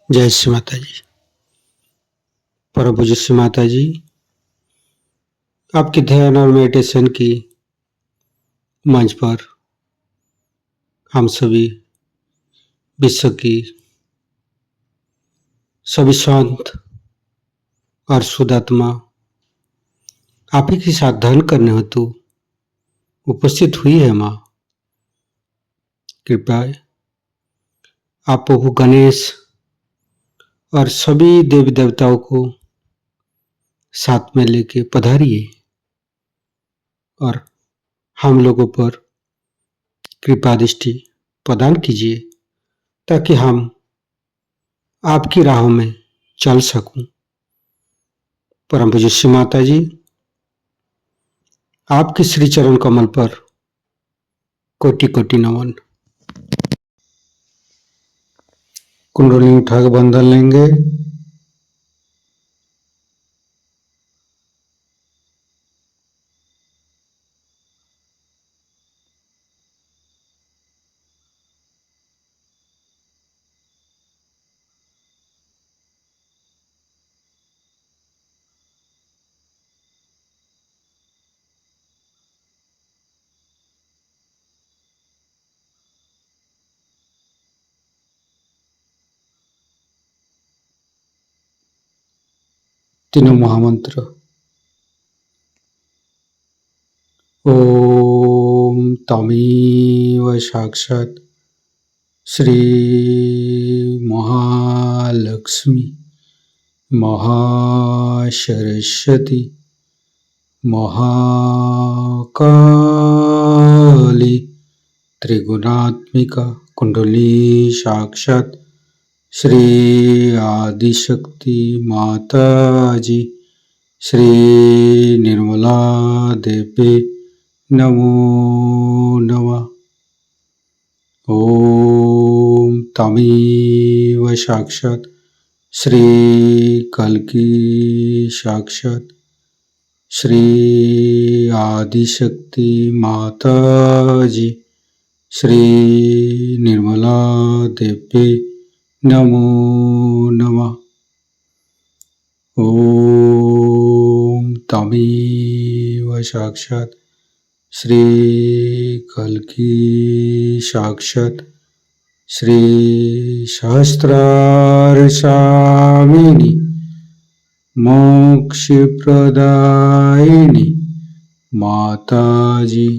जय श्री माता जी। परम पूज्य श्री माता जी, आपकी ध्यान और मेडिटेशन की मंच पर हम सभी विश्व की सभी शांत और शुद्ध आत्मा आप ही के साथ ध्यान करने हेतु उपस्थित हुई है। माँ कृपया आप प्रभु गणेश और सभी देवी देवताओं को साथ में लेके पधारिए और हम लोगों पर कृपा दृष्टि प्रदान कीजिए ताकि हम आपकी राहों में चल सकूं। परम पूज्य श्री माता जी, आपके श्री चरण कमल पर कोटि कोटि नमन। कुंडली उठा के बंधन लेंगे। तीनों महामंत्र। ओम तमेव साक्षात् श्री महालक्ष्मी महासरस्वती महाकाली त्रिगुणात्मिका कुंडली साक्षात् श्री आदिशक्ति माता जी श्री निर्मला देवी नमो नमः। ओम तमेव साक्षात् श्री कल्की साक्षात् श्री आदिशक्ति माता जी श्री निर्मला देवी नमो नमः। ओम तमेव साक्षात् श्री कल्की साक्षात् श्री सहस्रार स्वामिनी मोक्ष प्रदायिनी माता जी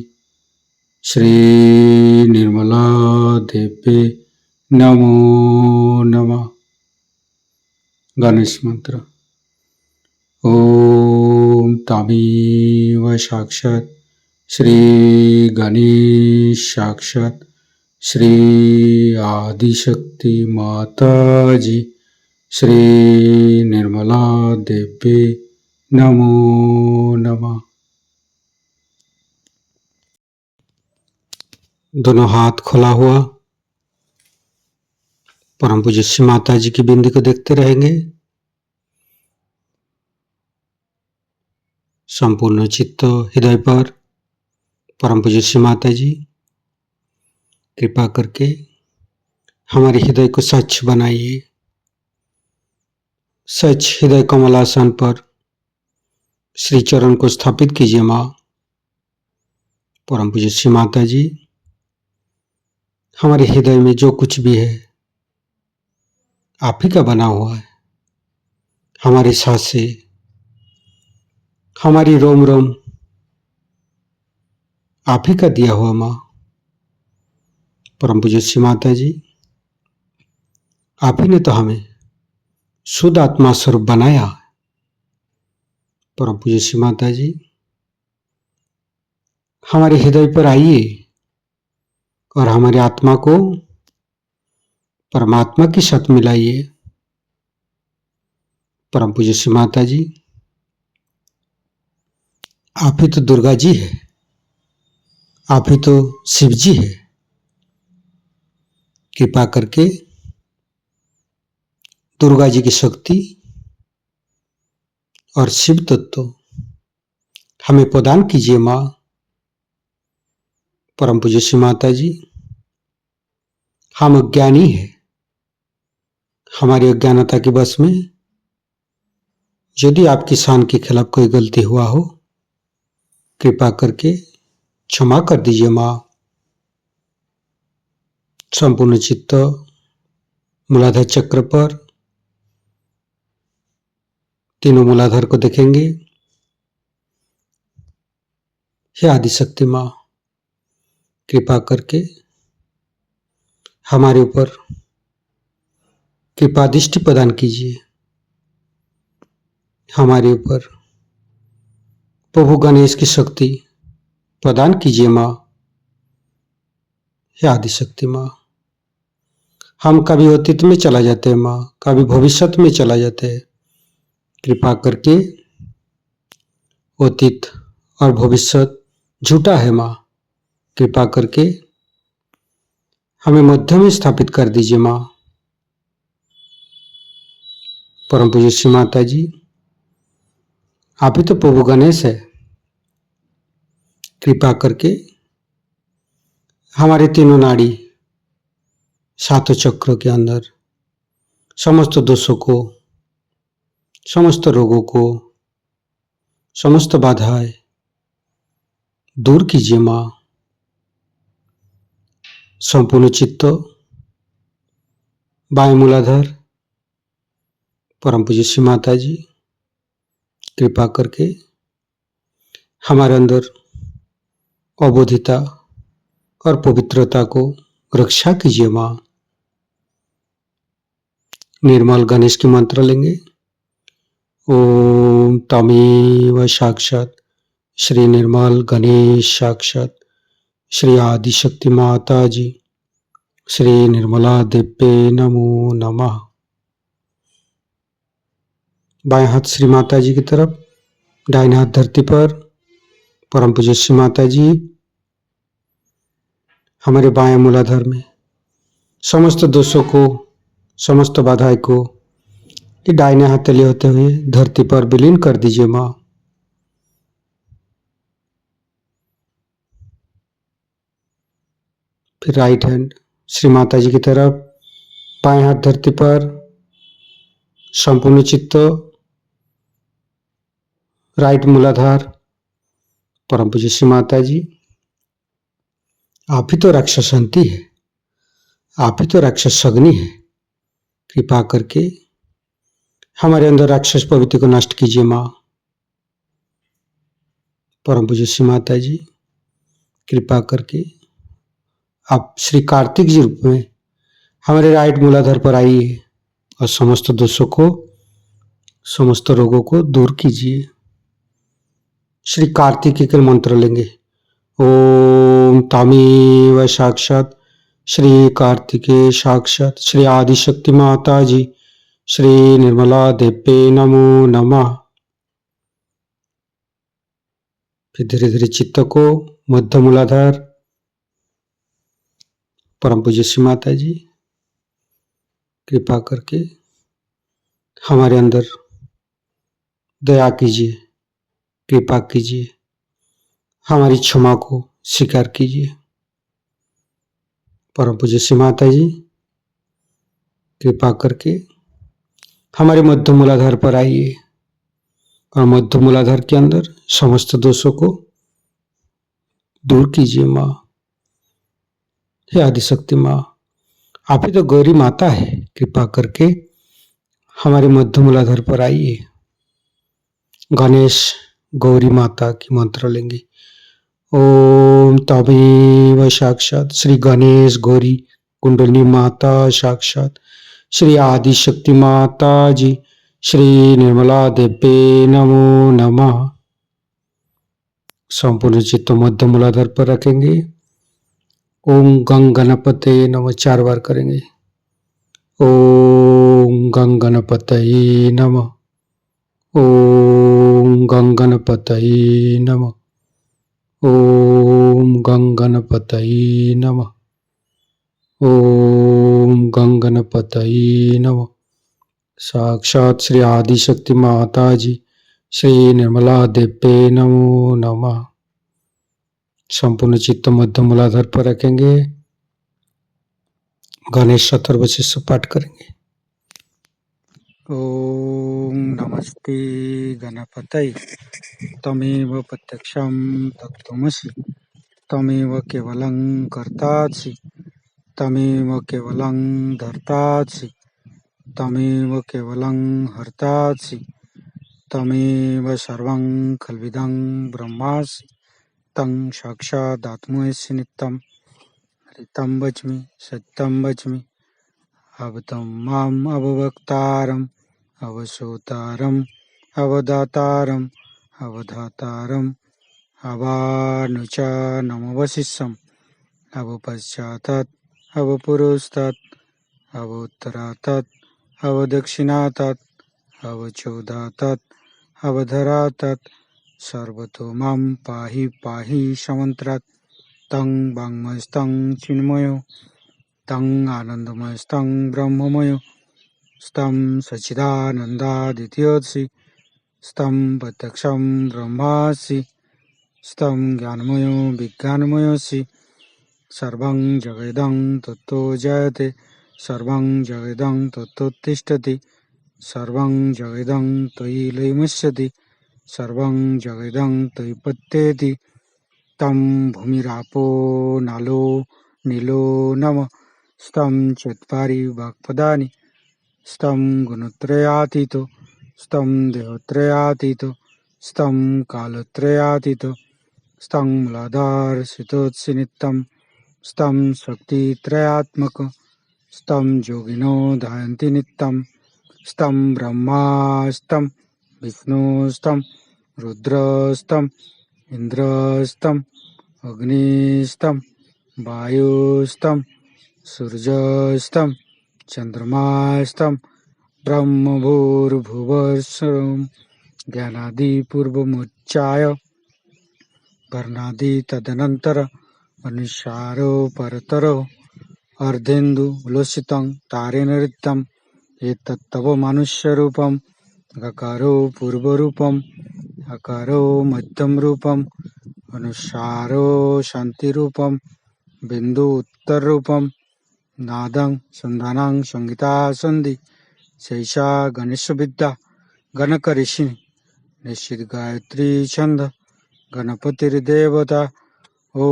श्री निर्मला देवी नमो नमः। गणेश मंत्र। ओम तमेव साक्षात् श्री गणेश साक्षात् श्री आदिशक्ति माता जी श्री निर्मला देवी नमो नमः। दोनों हाथ खुला हुआ परम पूज्य श्री माता जी की बिंदी को देखते रहेंगे। संपूर्ण चित्त हृदय पर परम पूज्य श्री माता जी कृपा करके हमारे हृदय को स्वच्छ बनाइए। स्वच्छ हृदय कमलासन पर श्री चरण को स्थापित कीजिए। माँ परम पूज्य श्री माता जी, हमारे हृदय में जो कुछ भी है आप ही का बना हुआ है। हमारी सांसें, हमारी रोम रोम आप ही का दिया हुआ। माँ परम पूज्य श्री माता जी, आप ही ने तो हमें शुद्ध आत्मा स्वरूप बनाया। परम पूज्य श्री माता जी, हमारे हृदय पर आइए और हमारी आत्मा को परमात्मा के साथ मिलाइए। परम पूज्य श्री माता जी, आप ही तो दुर्गा जी है, आप ही तो शिव जी है। कृपा करके दुर्गा जी की शक्ति और शिव तत्व हमें प्रदान कीजिए। माँ परम पूज्य श्री माता जी, हम अज्ञानी है, हमारी अज्ञानता की बस में यदि आपकी शान के खिलाफ कोई गलती हुआ हो, कृपा करके क्षमा कर दीजिए माँ। संपूर्ण चित्त मूलाधार चक्र पर तीनों मूलाधार को देखेंगे। हे आदिशक्ति माँ, कृपा करके हमारे ऊपर कृपा दृष्टि प्रदान कीजिए। हमारे ऊपर प्रभु गणेश की शक्ति प्रदान कीजिए माँ। हे आदिशक्ति माँ, हम कभी अतीत में चला जाते हैं माँ, कभी भविष्य में चला जाते हैं। कृपा करके अतीत और भविष्य झूठा है माँ, कृपा करके हमें मध्य में स्थापित कर दीजिए माँ। परम पूज्य श्री माता जी, आप ही तो प्रभु गणेश है। कृपा करके हमारे तीनों नाड़ी सातों चक्रों के अंदर समस्त दोषों को, समस्त रोगों को, समस्त बाधाएं दूर कीजिए माँ। संपूर्ण चित्त बाएं मूलाधार परम पूज्य श्री माता जी, कृपा करके हमारे अंदर अबोधिता और पवित्रता को रक्षा कीजिए माँ। निर्मल गणेश की मंत्र लेंगे। ओम तमेव साक्षात श्री निर्मल गणेश साक्षात श्री आदिशक्ति माता जी श्री निर्मला देव्ये नमो नमः। बाएं हाथ श्री माता जी की तरफ, दाहिने हाथ धरती पर। परम पूज्य श्री माता जी हमारे बाएं मूलाधार में समस्त दोषों को, समस्त बाधाएं को ये दाहिने हाथ तले होते हुए धरती पर विलीन कर दीजिए माँ। फिर राइट हैंड श्री माता जी की तरफ, बाएं हाथ धरती पर, संपूर्ण चित्त राइट मूलाधार। परम पूज्य श्री माता जी, आप ही तो राक्षसंती है, आप ही तो राक्षस अग्नि है। कृपा करके हमारे अंदर राक्षस प्रवृत्ति को नष्ट कीजिए माँ। परम पूज्य श्री माता जी, कृपा करके आप श्री कार्तिक जी रूप में हमारे राइट मूलाधार पर आइए और समस्त दोषों को, समस्त रोगों को दूर कीजिए। श्री कार्तिक के मंत्र लेंगे। ओम तमेव साक्षात श्री कार्तिके साक्षात श्री आदिशक्ति माता जी श्री निर्मला देव्ये नमो नमः। फिर धीरे धीरे चित्त को मध्य मूलाधार। परम पूज्य श्री माता जी, कृपा करके हमारे अंदर दया कीजिए, कृपा कीजिए, हमारी क्षमा को स्वीकार कीजिए। परम पूज्य श्री माता जी, कृपा करके हमारे मध्य मूलाधार पर आइए और मध्य मूलाधार के अंदर समस्त दोषों को दूर कीजिए माँ। हे आदिशक्ति माँ, आप ही तो गौरी माता है। कृपा करके हमारे मध्य मूलाधार पर आइए। गणेश गौरी माता की मंत्र लेंगे। ओम तमेव साक्षात श्री गणेश गौरी कुंडली माता साक्षात श्री आदिशक्ति माता जी श्री निर्मला देव्ये नमो नमः। संपूर्ण चित्त मध्य मूलाधार पर रखेंगे। ओम गंग गणपते नमः 4 बार करेंगे। ओम गंग गणपतये नमः। ओम गंग गणपतये नमः। ओम गंग गणपतये नमः। ओम गंग गणपतये नमः। साक्षात श्री आदिशक्ति माता जी श्री निर्मला देव्ये नमो नमः। संपूर्ण चित्त मध्य मूलाधार पर रखेंगे। गणेश अथर्वशीष पाठ करेंगे। ओम नमस्ते गणपतये। तमेव प्रत्यक्षं तत्त्वमसि। तमेव केवलं कर्तासि। तमेव केवलं धर्तासि। तमेव केवलं हर्तासि। तमेव सर्वं खल्विदं ब्रह्मासि। तं साक्षादात्मसि नित्यं। हरितं वच्मि सत्यं वच्मि अवतं माम् अववक्तारम् अवसोतारम् अवदातारम् अवधातारम् अवानुचानमवशिष्यम् अवपश्चातात् अवपुरस्तात् अवोत्तरातात् अवदक्षिणातात् अवचोदातात् अवधरातात् सर्वतो मां पाहि पाहि समन्त्रात् तं वाङ्मयस्तं चिन्मयो तं आनन्दमयस्तं ब्रह्ममयो स्तं सच्चिदानन्दादित्योऽसि स्तं प्रत्यक्षं ब्रह्मासि स्तं ज्ञानमयो विज्ञानमयोऽसि सर्वं जगदं तत्तो जयते सर्वं जगदं तत्तोत्तिष्ठति सर्वं जगदं त्वयि लयमुच्यते सर्वं जगदं त्वयि पत्येति तं भूमिरापो नालो नीलो नमः स्तं चत्वारि वाक्पदानि स्तं गुणत्रयातीतो स्तं देहत्रयातीतो स्तं कालत्रयातीतो स्तं मूलाधारसितोऽसि नित्यं स्तं शक्तित्रयात्मक स्तं योगिनो ध्यायन्ति नित्यं स्तं ब्रह्मा स्तं विष्णुस्तं रुद्रस्तं इन्द्रस्तं अग्निस्तं वायुस्तं सूर्यस्तं चन्द्रमास्तं ब्रह्मभूर्भुवस्सुरं ज्ञानादिपूर्वमुच्चाय वर्णादि तदनन्तर अनुसारो परतरो अर्धेन्दु उल्लसितं तारेण ऋतं एतत्तव मनुष्यरूपम् अकारो पूर्वरूपम् अकारो मध्यम रूपम् अनुसारो शान्तिरूपम् बिन्दु उत्तररूपम् नादं सन्धानं संगीता सन्धि शैषा गणेशविद्या गणकऋषिः निश्चित गायत्री छन्द गणपतिर्देवता ॐ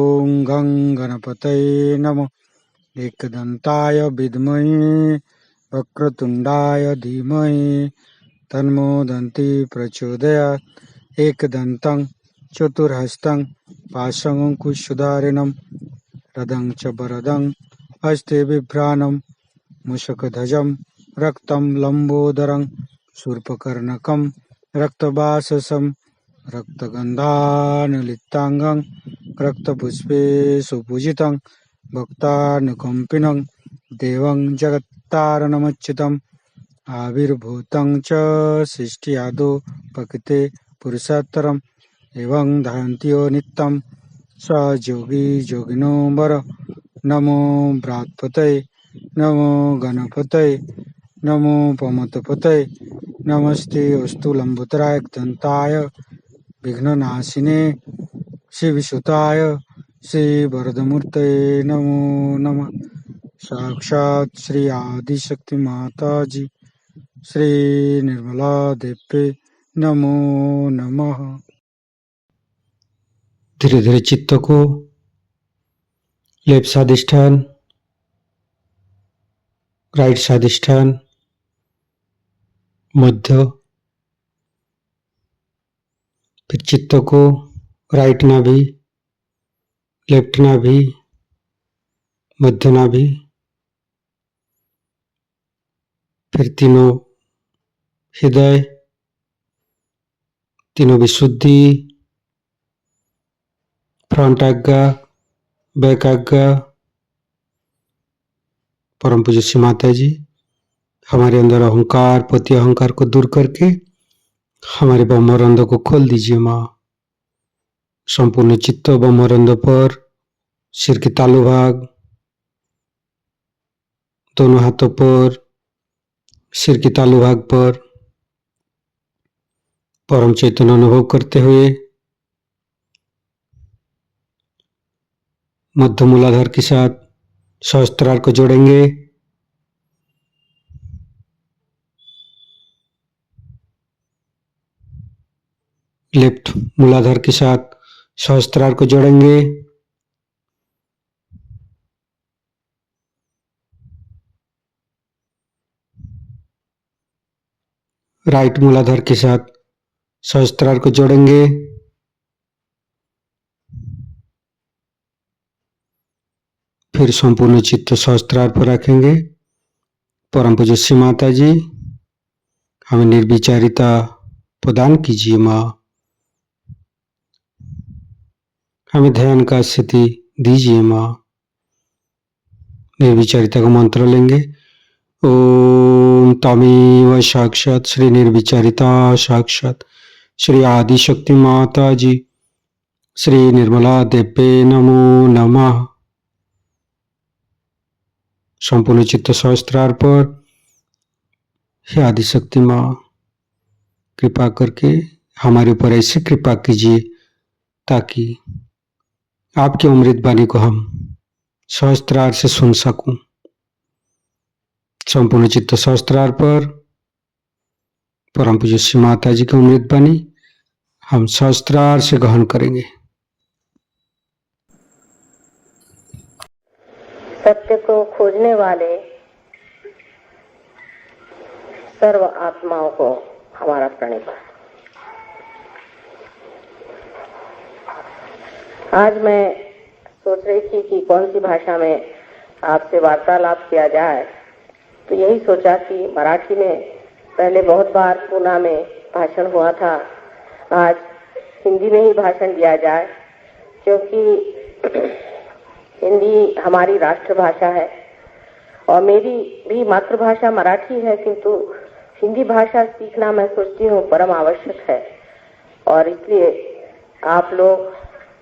गं गणपतये नमः। एकदन्ताय विद्महे वक्रतुण्डाय धीमहि तन्नो दन्ती प्रचोदयात् एकदन्तं चतुर्हस्तं पाशमङ्कुशधारिणं रदं च वरदं हस्ते बिभ्राणं मूषकध्वजं रक्तं लम्बोदरं शूर्पकर्णकं रक्तवाससं रक्तगन्धानुलिप्ताङ्गं रक्तपुष्पे सुपूजितं भक्तानुकम्पिनं देवं जगत्तारणमच्युतम् आविर्भूतं च सृष्टियादौ प्रकृते पुरुषोत्तरम् एवं ध्यायन्त्यो नित्यं स योगी योगिनो वर नमो बृहत्पतये नमो गणपतये नमो पमतपतये नमस्ते अस्तु लम्बोदराय दन्ताय विघ्ननाशिने शिवसुताय श्रीवरदमूर्तये नमो नमः। साक्षात् श्री आदिशक्ति माताजी श्री निर्मला देवी नमो नमः। धीरे धीरे चित्त को लेफ्ट स्वादिष्ठान राइट स्वादिष्ठान मध्य, फिर चित्त को राइट नाभि लेफ्ट नाभि मध्य नाभि, फिर तीनों हृदय तीनों विशुद्धि फ्रंट आज्ञा बैक आज्ञा। परम पूज्य श्री माता जी हमारे अंदर अहंकार पति अहंकार को दूर करके हमारे ब्रह्मरंध्र को खोल दीजिए माँ। संपूर्ण चित्त ब्रह्मरंध्र पर सिर के तालु भाग दोनों हाथों पर सिर के तालु भाग पर परम चैतन्य अनुभव करते हुए मध्य मूलाधार के साथ सहस्त्रार को जोड़ेंगे। लेफ्ट मूलाधार के साथ सहस्त्रार को जोड़ेंगे। राइट मूलाधार के साथ सहस्त्रार को जोड़ेंगे। फिर संपूर्ण चित्त सहस्त्रार पर रखेंगे। परम पूज्य श्री माता जी, हमें निर्विचारिता प्रदान कीजिए माँ। हमें ध्यान का स्थिति दीजिए माँ। निर्विचारिता का मंत्र लेंगे। ओम तमेव साक्षात श्री निर्विचारिता साक्षात श्री आदिशक्ति माता जी श्री निर्मला देवे नमो नमः। संपूर्ण चित्त सहस्त्रार पर, हे आदिशक्ति माँ, कृपा करके हमारे ऊपर ऐसी कृपा कीजिए ताकि आपकी अमृत वाणी को हम सहस्त्रार से सुन सकूं। संपूर्ण चित्त सहस्त्रार पर परम पूज्य श्री माता जी की अमृत वाणी हम सहस्त्रार से ग्रहण करेंगे। सत्य को खोजने वाले सर्व आत्माओं को हमारा प्रणिपात। आज मैं सोच रही थी कि कौन सी भाषा में आपसे वार्तालाप किया जाए, तो यही सोचा कि मराठी में पहले बहुत बार पूना में भाषण हुआ था, आज हिंदी में ही भाषण दिया जाए, क्योंकि हिंदी हमारी राष्ट्रभाषा है और मेरी भी मातृभाषा मराठी है, किंतु हिंदी भाषा सीखना मैं सोचती हूँ परम आवश्यक है। और इसलिए आप लोग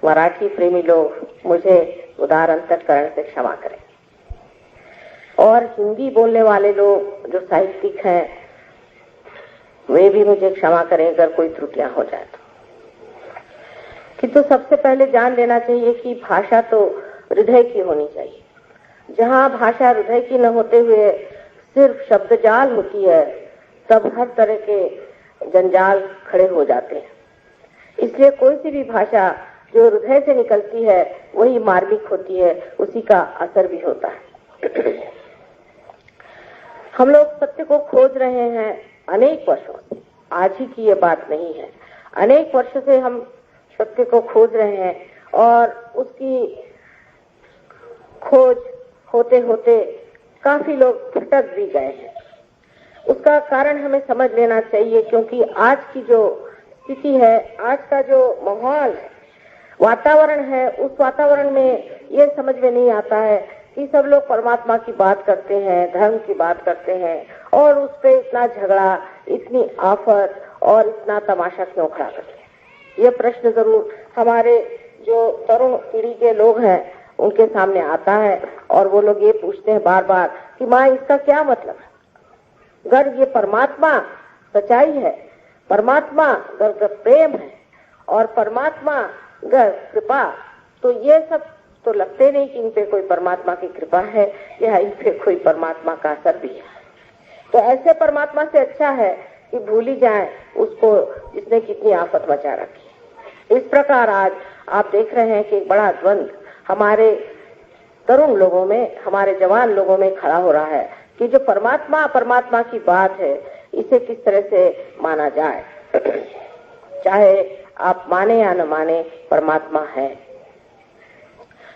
मराठी प्रेमी लोग मुझे उदार अंतःकरण से क्षमा करें, और हिंदी बोलने वाले लोग जो साहित्यिक हैं वे भी मुझे क्षमा करें अगर कोई त्रुटियां हो जाए तो। किंतु सबसे पहले जान लेना चाहिए कि भाषा तो हृदय की होनी चाहिए। जहाँ भाषा हृदय की न होते हुए सिर्फ शब्दजाल होती है, तब हर तरह के जंजाल खड़े हो जाते हैं। इसलिए कोई सी भी भाषा जो हृदय से निकलती है वही मार्मिक होती है, उसी का असर भी होता है। हम लोग सत्य को खोज रहे हैं अनेक वर्षों से, आज ही की ये बात नहीं है। अनेक वर्षों से हम सत्य को खोज रहे हैं और उसकी खोज होते होते काफी लोग भटक भी गए हैं। उसका कारण हमें समझ लेना चाहिए, क्योंकि आज की जो स्थिति है, आज का जो माहौल है, वातावरण है, उस वातावरण में ये समझ में नहीं आता है कि सब लोग परमात्मा की बात करते हैं, धर्म की बात करते हैं, और उस पे इतना झगड़ा, इतनी आफत और इतना तमाशा क्यों खड़ा करते हैं। ये प्रश्न जरूर हमारे जो तरुण पीढ़ी के लोग हैं उनके सामने आता है, और वो लोग ये पूछते हैं बार बार कि माँ इसका क्या मतलब है। अगर ये परमात्मा सच्चाई है, परमात्मा अगर प्रेम है और परमात्मा अगर कृपा, तो ये सब तो लगते नहीं कि इन पे कोई परमात्मा की कृपा है या इन पे कोई परमात्मा का असर भी है। तो ऐसे परमात्मा से अच्छा है कि भूल ही जाए उसको जिसने कितनी आफत मचा रखी। इस प्रकार आज आप देख रहे हैं कि एक बड़ा द्वंद हमारे तरुण लोगों में, हमारे जवान लोगों में खड़ा हो रहा है कि जो परमात्मा की बात है इसे किस तरह से माना जाए। चाहे आप माने या न माने, परमात्मा है।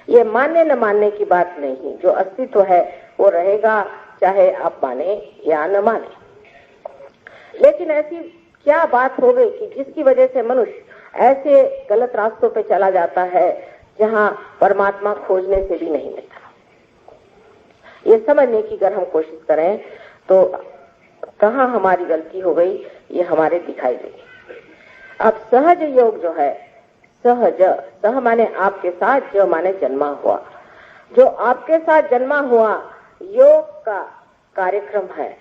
ये मानने न मानने की बात नहीं, जो अस्तित्व है वो रहेगा, चाहे आप माने या न माने। लेकिन ऐसी क्या बात हो गई कि जिसकी वजह से मनुष्य ऐसे गलत रास्तों पे चला जाता है जहां परमात्मा खोजने से भी नहीं मिलता। ये समझने की अगर हम कोशिश करें तो कहाँ हमारी गलती हो गई ये हमारे दिखाई देगी। अब सहज योग जो है, सहज, सह माने आपके साथ, जो माने जन्मा हुआ, जो आपके साथ जन्मा हुआ योग का कार्यक्रम है,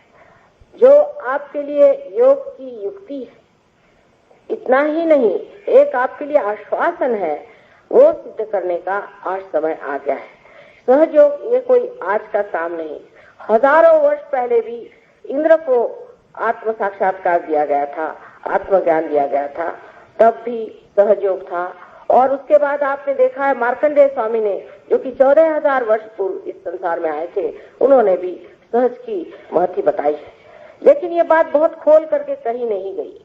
जो आपके लिए योग की युक्ति है। इतना ही नहीं, एक आपके लिए आश्वासन है, वो सिद्ध करने का आज समय आ गया है। सहयोग ये कोई आज का काम नहीं, हजारों वर्ष पहले भी इंद्र को आत्म साक्षात्कार दिया गया था, आत्मज्ञान दिया गया था। तब भी सहयोग था। और उसके बाद आपने देखा है मार्कंडेय स्वामी ने, जो कि 14,000 वर्ष पूर्व इस संसार में आए थे, उन्होंने भी सहज की महत्व बताई है। लेकिन ये बात बहुत खोल करके कही नहीं गई।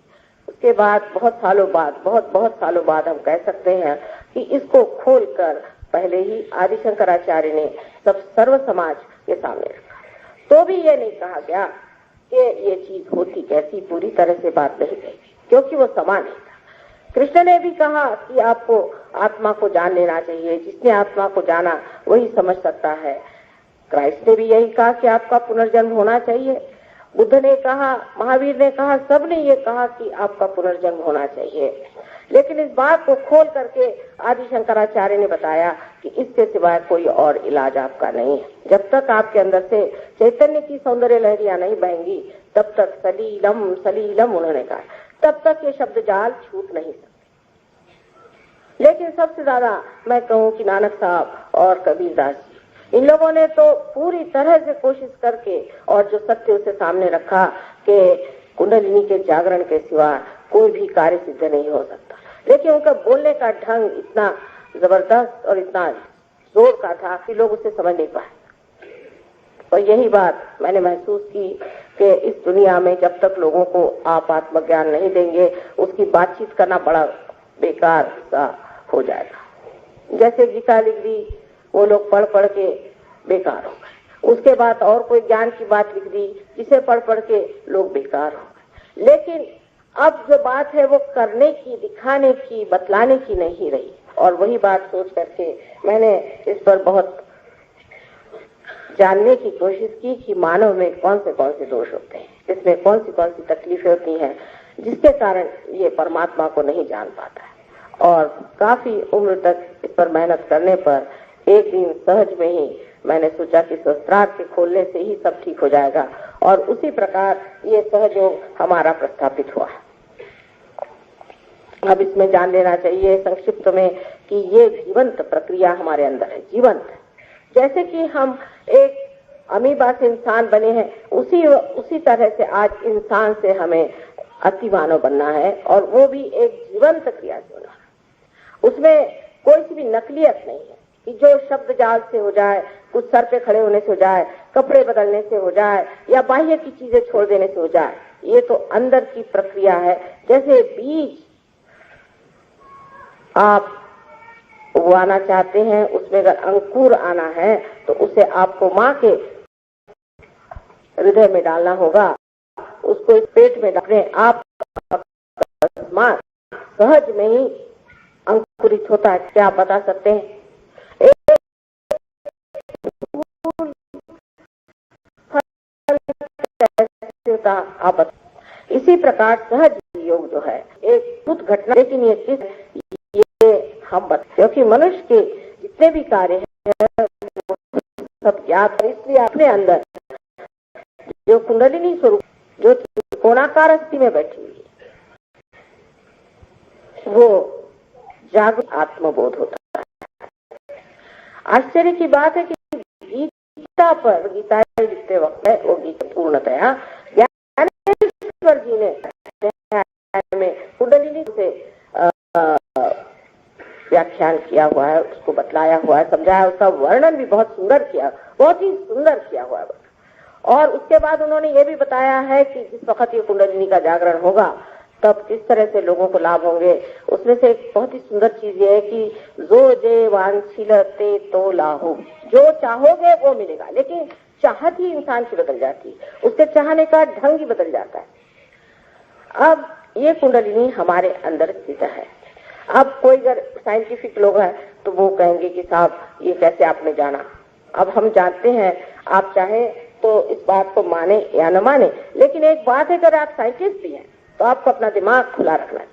उसके बाद बहुत सालों बाद हम कह सकते हैं कि इसको खोलकर पहले ही आदि शंकराचार्य ने सब सर्व समाज के सामने रखा। तो भी ये नहीं कहा गया कि ये चीज होती कैसी, पूरी तरह से बात नहीं कही, क्योंकि वो समान नहीं था। कृष्ण ने भी कहा कि आपको आत्मा को जान लेना चाहिए, जिसने आत्मा को जाना वही समझ सकता है। क्राइस्ट ने भी यही कहा कि आपका पुनर्जन्म होना चाहिए। बुद्ध ने कहा, महावीर ने कहा, सब ने ये कहा कि आपका पुनर्जन्म होना चाहिए। लेकिन इस बात को खोल करके आदि शंकराचार्य ने बताया कि इसके सिवाय कोई और इलाज आपका नहीं है। जब तक आपके अंदर से चैतन्य की सौंदर्य लहरियां नहीं बहेंगी, तब तक सलीलम सलीलम उन्होंने कहा, तब तक ये शब्द जाल छूट नहीं सकते। लेकिन सबसे ज्यादा मैं कहूँ कि नानक साहब और कबीरदास जी, इन लोगों ने तो पूरी तरह से कोशिश करके और जो सत्य उसे सामने रखा कि कुंडलिनी के जागरण के सिवा कोई भी कार्य सिद्ध नहीं हो सकता। लेकिन उनका बोलने का ढंग इतना जबरदस्त और इतना जोर का था कि लोग उसे समझ नहीं पाए। और यही बात मैंने महसूस की कि इस दुनिया में जब तक लोगों को आप आत्मज्ञान नहीं देंगे, उसकी बातचीत करना बड़ा बेकार सा हो जाएगा। जैसे गीता लिख दी, वो लोग पढ़ पढ़ के बेकार हो गए। उसके बाद और कोई ज्ञान की बात लिख दी, जिसे पढ़ पढ़ के लोग बेकार हो गए। लेकिन अब जो बात है वो करने की, दिखाने की, बतलाने की नहीं रही। और वही बात सोच करके मैंने इस पर बहुत जानने की कोशिश की कि मानव में कौन से दोष होते हैं, इसमें कौन सी तकलीफें होती हैं, जिसके कारण ये परमात्मा को नहीं जान पाता है। और काफी उम्र तक इस पर मेहनत करने पर एक दिन सहज में ही मैंने सोचा कि शस्त्रार्थ के खोलने से ही सब ठीक हो जाएगा। और उसी प्रकार ये सहयोग हमारा प्रस्थापित हुआ। अब इसमें जान लेना चाहिए संक्षिप्त में कि ये जीवंत प्रक्रिया हमारे अंदर है, जीवंत है। जैसे कि हम एक अमीबा से इंसान बने हैं, उसी तरह से आज इंसान से हमें अति मानव बनना है, और वो भी एक जीवंत क्रिया से होना है। उसमें कोई सी भी नकलियत नहीं है कि जो शब्द जाल से हो जाए, कुछ सर पे खड़े होने से हो जाए, कपड़े बदलने से हो जाए, या बाह्य की चीजें छोड़ देने से हो जाए। ये तो अंदर की प्रक्रिया है। जैसे बीज आप उगाना चाहते हैं, उसमें अगर अंकुर आना है तो उसे आपको माँ के हृदय में डालना होगा, उसको इस पेट में डालने आप सहज में ही अंकुरित होता है। क्या आप बता सकते हैं? आप बता। इसी प्रकार सहज योग जो है एक खुद घटना, लेकिन ये हम बता, क्योंकि मनुष्य के जितने भी कार्य हैं सब ज्ञात है। इसलिए अपने अंदर जो कुंडलिनी स्वरूप, जो त्रिकोणाकार स्थिति में बैठी हुई है, वो जागृत आत्मबोध होता है। आश्चर्य की बात है कि गीता पर, गीता लिखते वक्त है वो गीता पूर्णतया ज्ञानेश्वर जी ने कुंडलिनी से व्याख्यान किया हुआ है, उसको बतलाया हुआ है, समझाया, उसका वर्णन भी बहुत सुंदर किया, बहुत ही सुंदर किया हुआ है। और उसके बाद उन्होंने ये भी बताया है कि जिस वक्त ये कुंडलिनी का जागरण होगा तब किस तरह से लोगों को लाभ होंगे। उसमें से एक बहुत ही सुंदर चीज ये है कि जो जे वांछिलते तो लाहू, जो चाहोगे वो मिलेगा। लेकिन चाहत ही इंसान की बदल जाती है, उसके चाहने का ढंग ही बदल जाता है। अब ये कुंडलिनी हमारे अंदर स्थित है। अब कोई अगर साइंटिफिक लोग हैं तो वो कहेंगे कि साहब ये कैसे आपने जाना। अब हम जानते हैं, आप चाहे तो इस बात को माने या न माने, लेकिन एक बात है, अगर आप साइंटिस्ट भी हैं तो आपको अपना दिमाग खुला रखना है,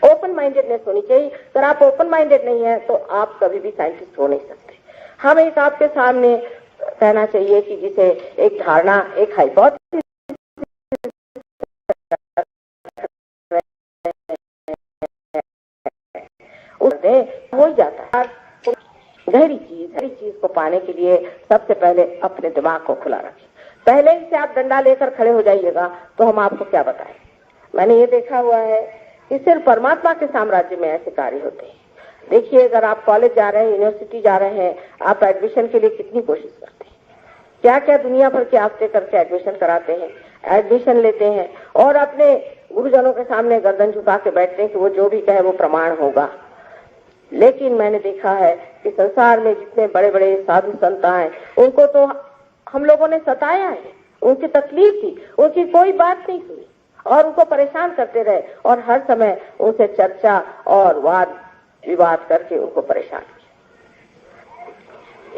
ओपन माइंडेडनेस होनी चाहिए। अगर आप ओपन माइंडेड नहीं है तो आप कभी भी साइंटिस्ट हो नहीं सकते। हम एक आपके सामने कहना चाहिए कि जिसे एक धारणा, एक हाइपोथेसिस हो ही जाता है। गहरी चीज को पाने के लिए सबसे पहले अपने दिमाग को खुला रखें। पहले ही से आप डंडा लेकर खड़े हो जाइएगा तो हम आपको क्या बताएं। मैंने ये देखा हुआ है कि सिर्फ परमात्मा के साम्राज्य में ऐसे कार्य होते हैं। देखिए, अगर आप कॉलेज जा रहे हैं, यूनिवर्सिटी जा रहे हैं, आप एडमिशन के लिए कितनी कोशिश करते हैं, क्या क्या दुनिया भर के आस्ते करके एडमिशन कराते हैं, एडमिशन लेते हैं और अपने गुरुजनों के सामने गर्दन झुका के बैठते हैं कि वो जो भी कहे वो प्रमाण होगा। लेकिन मैंने देखा है कि संसार में जितने बड़े बड़े साधु संत आए, उनको तो हम लोगों ने सताया है, उनकी तकलीफ थी, उनकी कोई बात नहीं सुनी और उनको परेशान करते रहे और हर समय उनसे चर्चा और वाद विवाद करके उनको परेशान किया।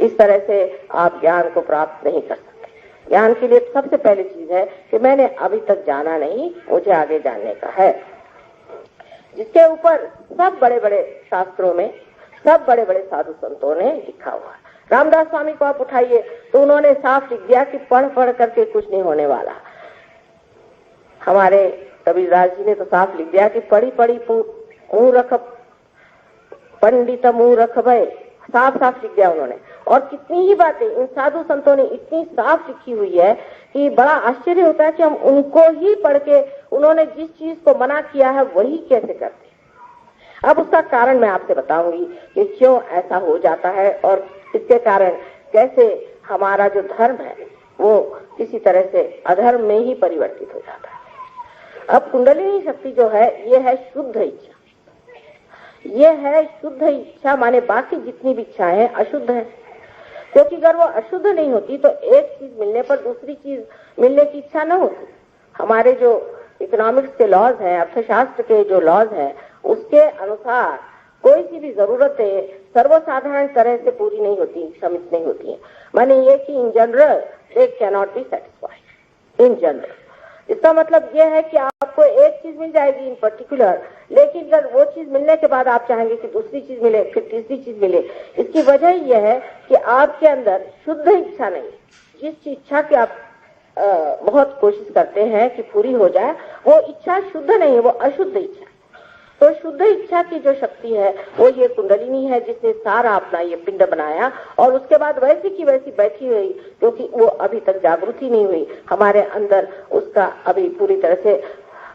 इस तरह से आप ज्ञान को प्राप्त नहीं कर सकते। ज्ञान के लिए सबसे पहली चीज है कि मैंने अभी तक जाना नहीं, मुझे आगे जानने का है, जिसके ऊपर सब बड़े बड़े शास्त्रों में सब बड़े बड़े साधु संतों ने लिखा हुआ है। रामदास स्वामी को आप उठाइए तो उन्होंने साफ लिख दिया कि पढ़ पढ़ करके कुछ नहीं होने वाला। हमारे कबीरदास जी ने तो साफ लिख दिया कि पढ़ी पढ़ी मूर्ख पंडित मूर्ख भय, साफ साफ लिख दिया उन्होंने। और कितनी ही बातें इन साधु संतों ने इतनी साफ लिखी हुई है कि बड़ा आश्चर्य होता है कि हम उनको ही पढ़ के उन्होंने जिस चीज को मना किया है वही कैसे करते हैं। अब उसका कारण मैं आपसे बताऊंगी कि क्यों ऐसा हो जाता है और इसके कारण कैसे हमारा जो धर्म है वो किसी तरह से अधर्म में ही परिवर्तित हो जाता है। अब कुंडलिनी शक्ति जो है ये है शुद्ध इच्छा, ये है शुद्ध इच्छा, माने बाकी जितनी भी इच्छाएं हैं अशुद्ध है, क्योंकि अगर वो अशुद्ध नहीं होती तो एक चीज मिलने पर दूसरी चीज मिलने की इच्छा न होती। हमारे जो इकोनॉमिक्स के लॉज हैं, अर्थशास्त्र के जो लॉज हैं, उसके अनुसार कोई सी भी जरूरतें सर्वसाधारण तरह से पूरी नहीं होती, सीमित नहीं होती है। माने ये कि in general they can not be satisfied in general. इसका मतलब यह है कि आपको एक चीज मिल जाएगी इन पर्टिकुलर, लेकिन अगर वो चीज मिलने के बाद आप चाहेंगे कि दूसरी चीज मिले, फिर तीसरी चीज मिले। इसकी वजह यह है कि आपके अंदर शुद्ध इच्छा नहीं। जिस इच्छा की आप बहुत कोशिश करते हैं कि पूरी हो जाए, वो इच्छा शुद्ध नहीं है, वो अशुद्ध इच्छा। तो शुद्ध इच्छा की जो शक्ति है वो ये कुंडलिनी है, जिसने सारा अपना ये पिंड बनाया और उसके बाद वैसी की वैसी बैठी हुई, क्योंकि वो अभी तक जागृति नहीं हुई हमारे अंदर, उसका अभी पूरी तरह से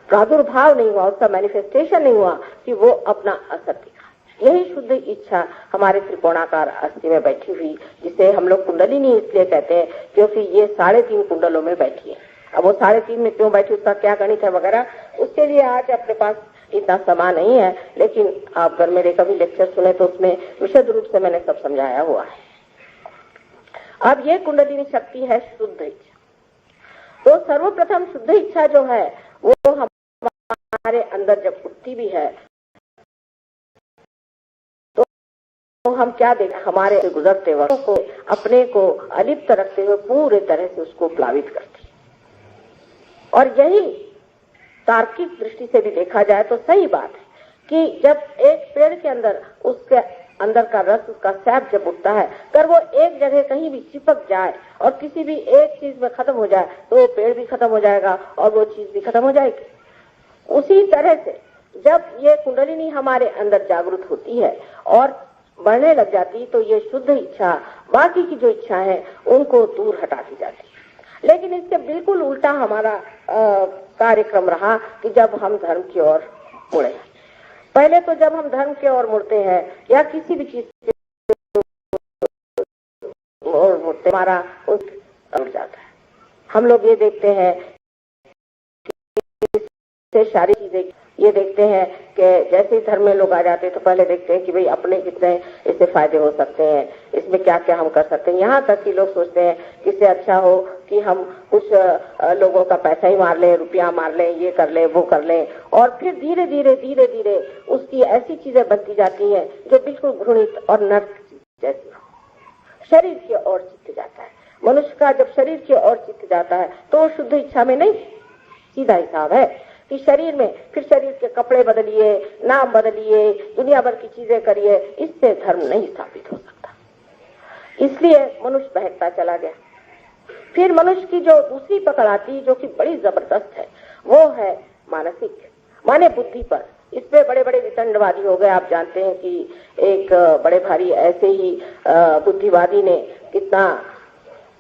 प्रादुर्भाव नहीं हुआ, उसका मैनिफेस्टेशन नहीं हुआ कि वो अपना असर दिखा। यही शुद्ध इच्छा हमारे त्रिकोणाकार अस्थि में बैठी हुई, जिसे हम लोग कुंडलिनी इसलिए कहते हैं क्योंकि ये 3.5 कुंडलों में बैठी है। अब वो 3.5 में क्यों बैठी, उसका क्या गणित है वगैरह, उसके लिए आज अपने पास इतना समय नहीं है, लेकिन आप अगर मेरे कभी लेक्चर सुने तो उसमें विशद रूप से मैंने सब समझाया हुआ है। अब ये कुंडलिनी शक्ति है शुद्ध इच्छा। तो सर्वप्रथम शुद्ध इच्छा जो है वो हमारे अंदर जब उठती भी है तो हम क्या देखें, हमारे से गुजरते वक्त को अपने को अलिप्त रखते हुए पूरे तरह से उसको प्लावित करती है। और यही तार्किक दृष्टि से भी देखा जाए तो सही बात है कि जब एक पेड़ के अंदर उसके अंदर का रस, उसका सैप जब उठता है, अगर वो एक जगह कहीं भी चिपक जाए और किसी भी एक चीज में खत्म हो जाए तो वो पेड़ भी खत्म हो जाएगा और वो चीज भी खत्म हो जाएगी। उसी तरह से जब ये कुंडलिनी हमारे अंदर जागृत होती है और बढ़ने लग जाती तो ये शुद्ध इच्छा बाकी की जो इच्छा है उनको दूर हटाती जाती है। लेकिन इसके बिल्कुल उल्टा हमारा कार्यक्रम रहा कि जब हम धर्म की ओर मुड़े। पहले तो जब हम धर्म की ओर मुड़ते हैं या किसी भी चीज की ओर मुड़ते, हमारा उस उड़ जाता है। हम लोग ये देखते हैं से सारी चीजें ये देखते हैं कि जैसे ही धर्म में लोग आ जाते हैं तो पहले देखते हैं कि भाई अपने कितने इससे फायदे हो सकते हैं, इसमें क्या क्या हम कर सकते हैं। यहाँ तक कि लोग सोचते हैं कि इससे अच्छा हो कि हम कुछ लोगों का पैसा ही मार लें, रुपया मार लें, ये कर लें, वो कर लें। और फिर धीरे धीरे उसकी ऐसी चीजें बनती जाती हैं जो बिल्कुल घृणित और नर्क जैसी हो। शरीर की ओर चित्त जाता है। मनुष्य का जब शरीर की ओर चित्त जाता है तो शुद्ध इच्छा में नहीं, सीधा हिसाब है कि शरीर में फिर शरीर के कपड़े बदलिए, नाम बदलिए, दुनिया भर की चीजें करिए, इससे धर्म नहीं स्थापित हो सकता। इसलिए मनुष्य बहकता चला गया। फिर मनुष्य की जो दूसरी पकड़ आती जो कि बड़ी जबरदस्त है, वो है मानसिक, माने बुद्धि पर। इस पे बड़े बड़े वितंडवादी हो गए। आप जानते हैं कि एक बड़े भारी ऐसे ही बुद्धिवादी ने कितना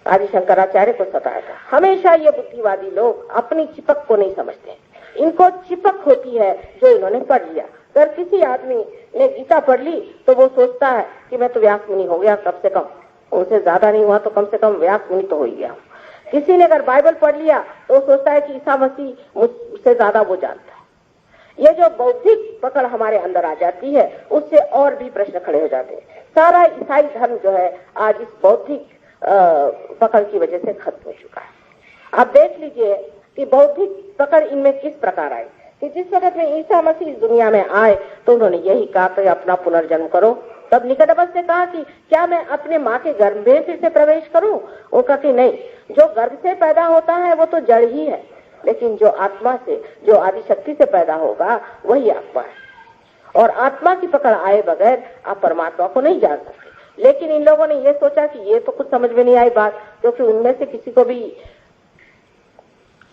आदि शंकराचार्य को सताया था। हमेशा ये बुद्धिवादी लोग अपनी चिपक को नहीं समझते हैं। इनको चिपक होती है जो इन्होंने पढ़ लिया। अगर किसी आदमी ने गीता पढ़ ली तो वो सोचता है कि मैं तो व्यास मुनि हो गया, कम से कम उनसे ज्यादा नहीं हुआ तो कम से कम व्यास मुनि तो हो ही गया। किसी ने अगर बाइबल पढ़ लिया तो वो सोचता है कि ईसा मसीह मुझसे ज्यादा वो जानता है। ये जो बौद्धिक पकड़ हमारे अंदर आ जाती है उससे और भी प्रश्न खड़े हो जाते हैं। सारा ईसाई धर्म जो है आज इस बौद्धिक पकड़ की वजह से खत्म हो चुका है। आप देख लीजिए कि बौद्धिक पकड़ इनमें किस प्रकार आई कि जिस वक्त में ईसा मसीह इस दुनिया में आए तो उन्होंने यही कहा कि अपना पुनर्जन्म करो। तब निकोदेमस ने कहा कि क्या मैं अपने माँ के गर्भ में फिर से प्रवेश करूं? वो कहा कि नहीं, जो गर्भ से पैदा होता है वो तो जड़ ही है, लेकिन जो आत्मा से, जो आदि शक्ति से पैदा होगा वही आत्मा है। और आत्मा की पकड़ आए बगैर आप परमात्मा को नहीं जान सकते। लेकिन इन लोगों ने ये सोचा कि ये तो कुछ समझ में नहीं आई बात, क्योंकि उनमें से किसी को भी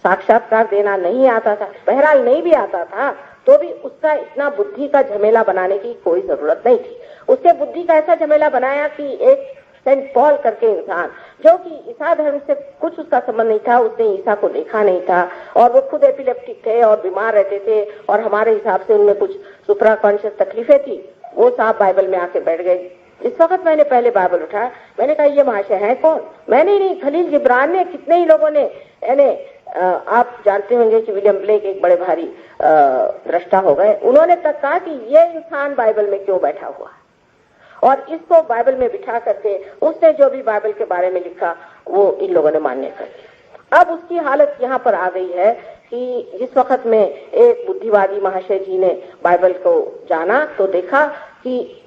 साक्षात्कार देना नहीं आता था, बहरहाल नहीं भी आता था तो भी उसका इतना बुद्धि का झमेला बनाने की कोई जरूरत नहीं थी। उसके बुद्धि का ऐसा झमेला बनाया कि एक सेंट पॉल करके इंसान, जो कि ईसा धर्म से कुछ उसका संबंध नहीं था, उसने ईसा को देखा नहीं था और वो खुद एपिलेप्टिक थे और बीमार रहते थे और हमारे हिसाब से उनमें कुछ सुप्रा कॉन्शियस तकलीफें थी। वो साहब बाइबल में आके बैठ गए। इस वक्त मैंने पहले बाइबल उठाया, मैंने कहा ये महाशय है कौन? मैंने नहीं, खलील जिब्रान ने, कितने ही लोगों ने, यानी आप जानते होंगे कि विलियम ब्लेक एक बड़े भारी दृष्टा हो गए, उन्होंने तक कहा कि ये इंसान बाइबल में क्यों बैठा हुआ है, और इसको बाइबल में बिठा करके उसने जो भी बाइबल के बारे में लिखा वो इन लोगों ने मान्य कर दिया। अब उसकी हालत यहाँ पर आ गई है कि जिस वक्त में एक बुद्धिवादी महाशय जी ने बाइबल को जाना तो देखा कि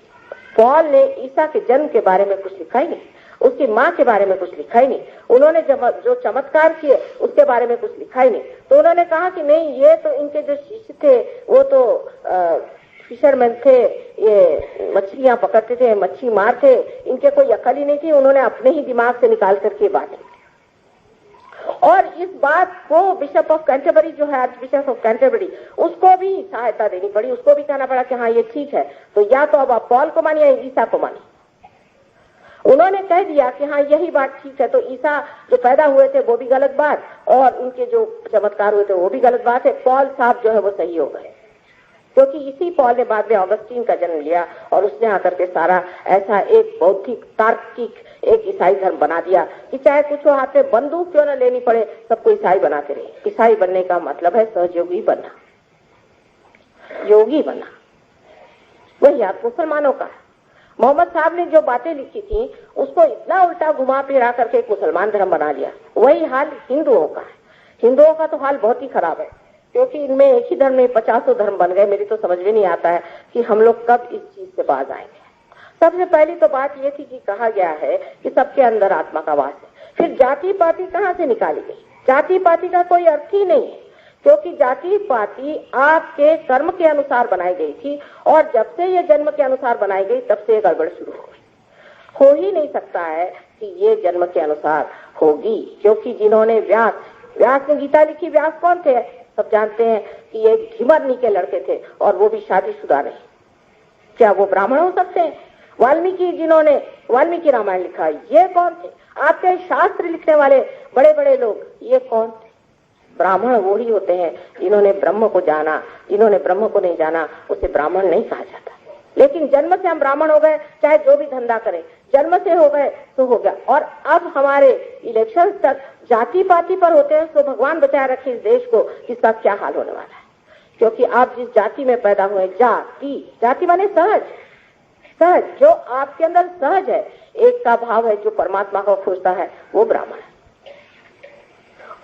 पॉल ने ईसा के जन्म के बारे में कुछ लिखा ही नहीं, उसकी माँ के बारे में कुछ लिखा ही नहीं, उन्होंने जो चमत्कार किए उसके बारे में कुछ लिखा ही नहीं। तो उन्होंने कहा कि नहीं, ये तो इनके जो शिष्य थे वो तो फिशरमैन थे, ये मछलियां पकड़ते थे, मच्छी मारते, इनके कोई अकल ही नहीं थी, उन्होंने अपने ही दिमाग से निकाल करके बात की। और इस बात को बिशप ऑफ कैंटरबरी जो है, आर्च बिशप ऑफ कैंटरबरी, उसको भी सहायता देनी पड़ी, उसको भी कहना पड़ा कि हाँ ये ठीक है, तो या तो अब आप पॉल को मानिए या ईसा को मानिए। उन्होंने कह दिया कि हाँ यही बात ठीक है, तो ईसा जो पैदा हुए थे वो भी गलत बात और उनके जो चमत्कार हुए थे वो भी गलत बात है। पॉल साहब जो है वो सही हो गए, क्योंकि इसी पॉल ने बाद में ऑगस्टीन का जन्म लिया और उसने आकर के सारा ऐसा एक बौद्धिक तार्किक एक ईसाई धर्म बना दिया कि चाहे कुछ हो, हाथ में बंदूक क्यों न लेनी पड़े, सबको ईसाई बनाते रहे। ईसाई बनने का मतलब है सहयोगी बनना, योगी बनना, वही आप मुसलमानों का है। मोहम्मद साहब ने जो बातें लिखी थी उसको इतना उल्टा घुमा फिरा करके एक मुसलमान धर्म बना लिया। वही हाल हिंदुओं का है। हिंदुओं का तो हाल बहुत ही खराब है, क्योंकि इनमें एक ही धर्म में 50 धर्म बन गए। मेरी तो समझ में नहीं आता है कि हम लोग कब इस चीज से बाज आएंगे। सबसे पहली तो बात ये थी कि कहा गया है कि सबके अंदर आत्मा का वास है। फिर जाति पाति कहाँ से निकाली गई? जाति पाति का कोई अर्थ ही नहीं है, क्योंकि जाति पाति आपके कर्म के अनुसार बनाई गई थी और जब से ये जन्म के अनुसार बनाई गई तब से गड़बड़ शुरू हो गई। हो ही नहीं सकता है कि ये जन्म के अनुसार होगी, क्योंकि जिन्होंने व्यास ने गीता लिखी, व्यास कौन थे? सब जानते हैं कि ये ढिमरनी के लड़के थे और वो भी शादीशुदा नहीं। क्या वो ब्राह्मण हो सकते हैं? वाल्मीकि, जिन्होंने वाल्मीकि रामायण लिखा, ये कौन थे? आपके शास्त्र लिखने वाले बड़े बड़े लोग, ये कौन थे? ब्राह्मण वो ही होते हैं जिन्होंने ब्रह्म को जाना। जिन्होंने ब्रह्म को नहीं जाना उसे ब्राह्मण नहीं कहा जाता। लेकिन जन्म से हम ब्राह्मण हो गए, चाहे जो भी धंधा करें, जन्म से हो गए तो हो गया। और अब हमारे इलेक्शन तक जाति पाति पर होते हैं, तो भगवान बचाए रखे इस देश को, इसका क्या हाल होने वाला है। क्योंकि आप जिस जाति में पैदा हुए, जाति माने सहज, जो आपके अंदर सहज है, एक का भाव है, जो परमात्मा को खोजता है वो ब्राह्मण है,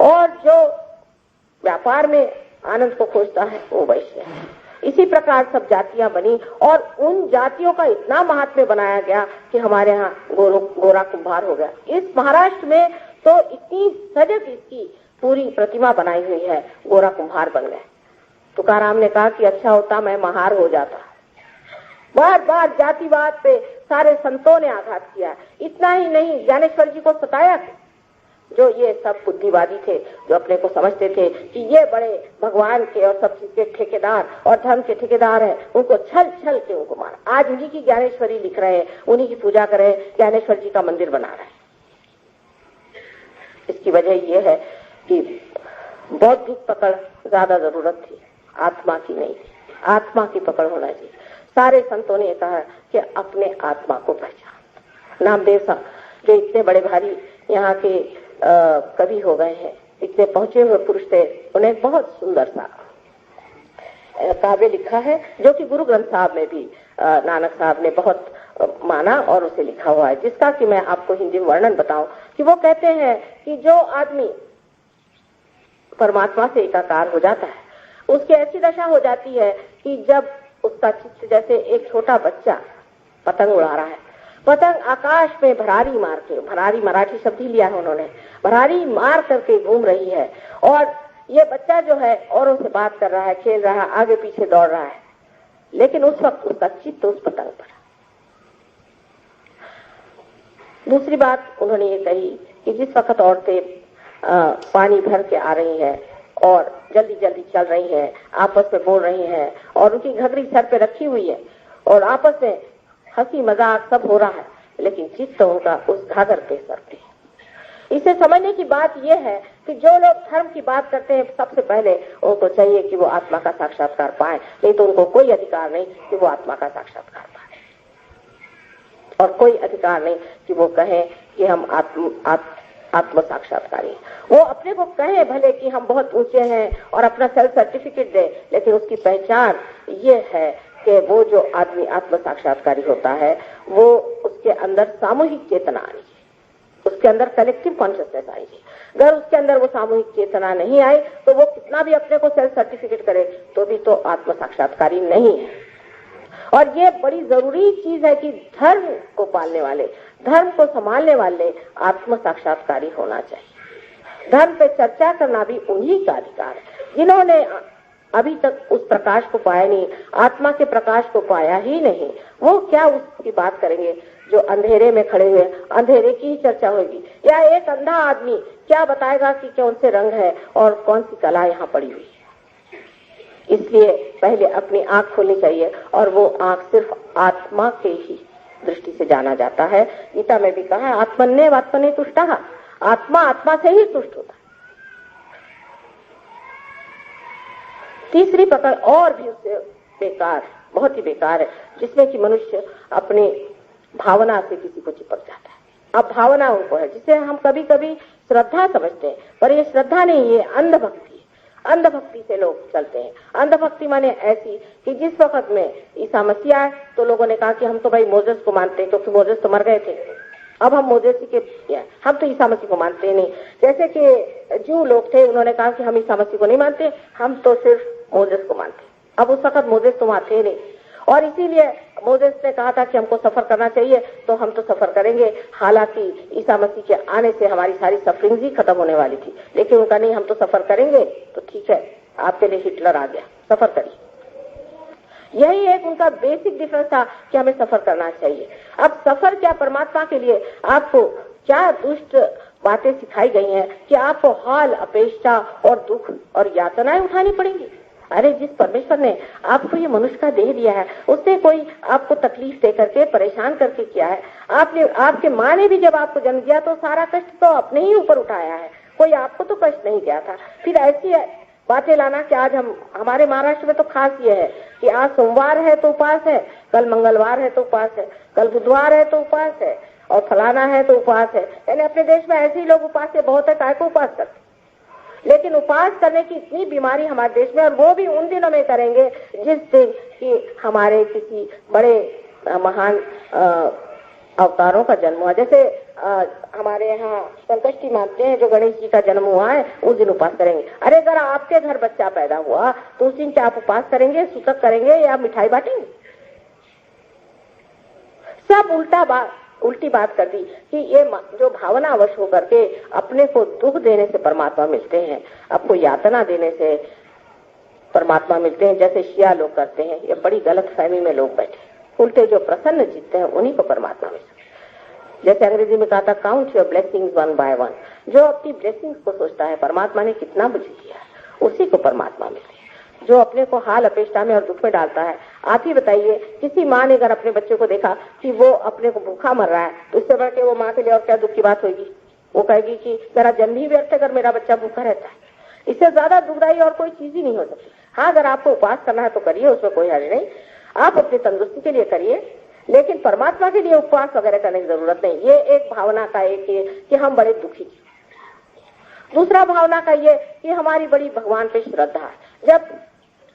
और जो व्यापार में आनंद को खोजता है वो वैश्य है। इसी प्रकार सब जातियां बनी और उन जातियों का इतना महात्म्य बनाया गया कि हमारे यहाँ गोरा कुम्हार हो गया। इस महाराष्ट्र में तो इतनी सजग इसकी पूरी प्रतिमा बनाई हुई है, गोरा कुम्हार बन गए। तुकाराम ने कहा कि अच्छा होता मैं महार हो जाता। बार बार जातिवाद पे सारे संतों ने आघात किया। इतना ही नहीं, ज्ञानेश्वर जी को सताया, जो ये सब बुद्धिवादी थे, जो अपने को समझते थे कि ये बड़े भगवान के और सब चीज के ठेकेदार और धर्म के ठेकेदार हैं, उनको छल छल के उनको मारा। आज उन्हीं की ज्ञानेश्वरी लिख रहे हैं, उन्हीं की पूजा कर रहे हैं, ज्ञानेश्वर जी का मंदिर बना रहे हैं। इसकी वजह ये है कि बौद्धिक पकड़ ज्यादा जरूरत थी, आत्मा की नहीं थी। आत्मा की पकड़ होना चाहिए। सारे संतों ने कहा कि अपने आत्मा को पहचान। नामदेव साहब जो इतने बड़े भारी यहाँ के कवि हो गए हैं, इतने पहुंचे हुए पुरुष थे, उन्हें बहुत सुंदर सा काव्य लिखा है जो कि गुरु ग्रंथ साहब में भी नानक साहब ने बहुत माना और उसे लिखा हुआ है, जिसका कि मैं आपको हिंदी में वर्णन बताऊं कि वो कहते हैं कि जो आदमी परमात्मा से एकाकार हो जाता है उसकी ऐसी दशा हो जाती है कि जब उसका चित्त, जैसे एक छोटा बच्चा पतंग उड़ा रहा है, पतंग आकाश में भरारी मार के, भरारी मराठी शब्द ही लिया है उन्होंने, भरारी मार करके घूम रही है और ये बच्चा जो है औरों से बात कर रहा है, खेल रहा है, आगे पीछे दौड़ रहा है, लेकिन उस वक्त उसका चित्त उस पतंग पर। दूसरी बात उन्होंने ये कही कि जिस वक्त औरतें पानी भर के आ रही हैं और जल्दी जल्दी चल रही हैं, आपस में बोल रही हैं और उनकी घघरी सर पे रखी हुई है और आपस में हंसी मजाक सब हो रहा है, लेकिन चित्त उनका उस घाघर पे सर पे। इसे समझने की बात यह है कि जो लोग धर्म की बात करते हैं सबसे पहले उनको चाहिए कि वो आत्मा का साक्षात्कार पाए, नहीं तो उनको कोई अधिकार नहीं कि वो आत्मा का साक्षात्कार पाए और कोई अधिकार नहीं कि वो कहें कि हम आत्म साक्षात्कारी। वो अपने को कहे भले कि हम बहुत ऊंचे हैं और अपना सेल्फ सर्टिफिकेट दे, लेकिन उसकी पहचान ये है कि वो जो आदमी आत्म साक्षात्कारी होता है वो उसके अंदर सामूहिक चेतना आनी चाहिए, उसके अंदर कलेक्टिव कॉन्शियसनेस आनी चाहिए। अगर उसके अंदर वो सामूहिक चेतना नहीं आई तो वो कितना भी अपने को सेल्फ सर्टिफिकेट करे तो भी तो आत्म साक्षात्कारी नहीं है। और ये बड़ी जरूरी चीज है कि धर्म को पालने वाले, धर्म को संभालने वाले आत्म साक्षात्कारी होना चाहिए। धर्म पे चर्चा करना भी उन्हीं का अधिकार है जिन्होंने अभी तक उस प्रकाश को पाया नहीं, आत्मा के प्रकाश को पाया ही नहीं। वो क्या उसकी बात करेंगे जो अंधेरे में खड़े हुए, अंधेरे की ही चर्चा होगी। या एक अंधा आदमी क्या बताएगा कि कौन से रंग है और कौन सी कला यहाँ पड़ी हुई है। इसलिए पहले अपनी आंख खोलनी चाहिए और वो आंख सिर्फ आत्मा के ही दृष्टि से जाना जाता है। गीता में भी कहा है आत्मन्नेव आत्मने तुष्टः, आत्मा आत्मा से ही तुष्ट होता है। तीसरी पकड़ और भी उससे बेकार, बहुत ही बेकार है, जिसमें कि मनुष्य अपनी भावना से किसी को चिपक जाता है। अब भावना उनको है जिसे हम कभी कभी श्रद्धा समझते हैं, पर ये श्रद्धा नहीं, ये अंधभक्ति। अंधभक्ति से लोग चलते हैं। अंधभक्ति माने ऐसी कि जिस वक्त में ईसा मसीह आए तो लोगों ने कहा कि हम तो भाई मोजेस को मानते हैं क्योंकि मोजेस तो मर गए थे, अब हम मोजेस के, हम तो ईसा मसीह को मानते नहीं। जैसे कि जू लोग थे, उन्होंने कहा कि हम ईसा मसीह को नहीं मानते, हम तो सिर्फ मोजेस को मानते। अब उस वक्त मोजेस तो वहां थे नहीं और इसीलिए मोजेस ने कहा था कि हमको सफर करना चाहिए तो हम तो सफर करेंगे। हालांकि ईसा मसीह के आने से हमारी सारी सफरिंग ही खत्म होने वाली थी, लेकिन उनका नहीं, हम तो सफर करेंगे। तो ठीक है, आपके लिए हिटलर आ गया, सफर करिए। यही एक उनका बेसिक डिफरेंस था कि हमें सफर करना चाहिए। अब सफर क्या, परमात्मा के लिए आपको क्या दुष्ट बातें सिखाई गई हैं कि आपको हाल अपेक्षा और दुख और यातनाएं उठानी पड़ेंगी। अरे जिस परमेश्वर ने आपको ये मनुष्य का देह दिया है उसने कोई आपको तकलीफ दे करके, परेशान करके किया है। आपके माँ ने भी जब आपको जन्म दिया तो सारा कष्ट तो अपने ही ऊपर उठाया है, कोई आपको तो कष्ट नहीं दिया था। फिर ऐसी बातें लाना कि आज हमारे महाराष्ट्र में तो खास ये है कि आज सोमवार है तो उपवास है, कल मंगलवार है तो उपवास है, कल बुधवार है तो उपवास है और फलाना है तो उपवास है। यानी अपने देश में ऐसे ही लोग उपवास से बहुत है, काय को उपवास करते। लेकिन उपवास करने की इतनी बीमारी हमारे देश में, और वो भी उन दिनों में करेंगे जिस दिन कि हमारे किसी बड़े महान अवतारों का जन्म हुआ। जैसे हमारे यहाँ संकष्टी मानते हैं, जो गणेश जी का जन्म हुआ है उस दिन उपवास करेंगे। अरे अगर आपके घर बच्चा पैदा हुआ तो उस दिन क्या आप उपवास करेंगे, सूतक करेंगे या मिठाई बांटेंगे? सब उल्टी बात कर दी कि ये जो भावनावश होकर के अपने को दुख देने से परमात्मा मिलते हैं, आपको यातना देने से परमात्मा मिलते हैं, जैसे शिया लोग करते हैं। ये बड़ी गलत फहमी में लोग बैठे। उल्टे जो प्रसन्न जीतते हैं उन्हीं को परमात्मा मिलते हैं। जैसे अंग्रेजी में कहा था count your blessings one by one. जो अपनी ब्लेसिंग्स को सोचता है परमात्मा ने कितना मुझे किया है, उसी को परमात्मा मिलती है। जो अपने को हाल अपेक्षा में और दुख में डालता है, आप ही बताइए, किसी माँ ने अगर अपने बच्चे को देखा कि वो अपने को भूखा मर रहा है तो इससे बढ़ के वो माँ के लिए और क्या दुख की बात होगी? वो कहेगी कि मेरा जन्म ही व्यर्थ है अगर मेरा बच्चा भूखा रहता है। इससे ज्यादा दुखदाई और कोई चीज ही नहीं हो सकती। हाँ, अगर आपको उपवास करना है तो करिए, उसमें कोई हर्ज नहीं, आप अपनी तंदुरुस्ती के लिए करिए, लेकिन परमात्मा के लिए उपवास वगैरह करने की जरूरत नहीं। ये एक भावना का एक कि हम बड़े दुखी। दूसरा भावना का ये कि हमारी बड़ी भगवान पे श्रद्धा है। जब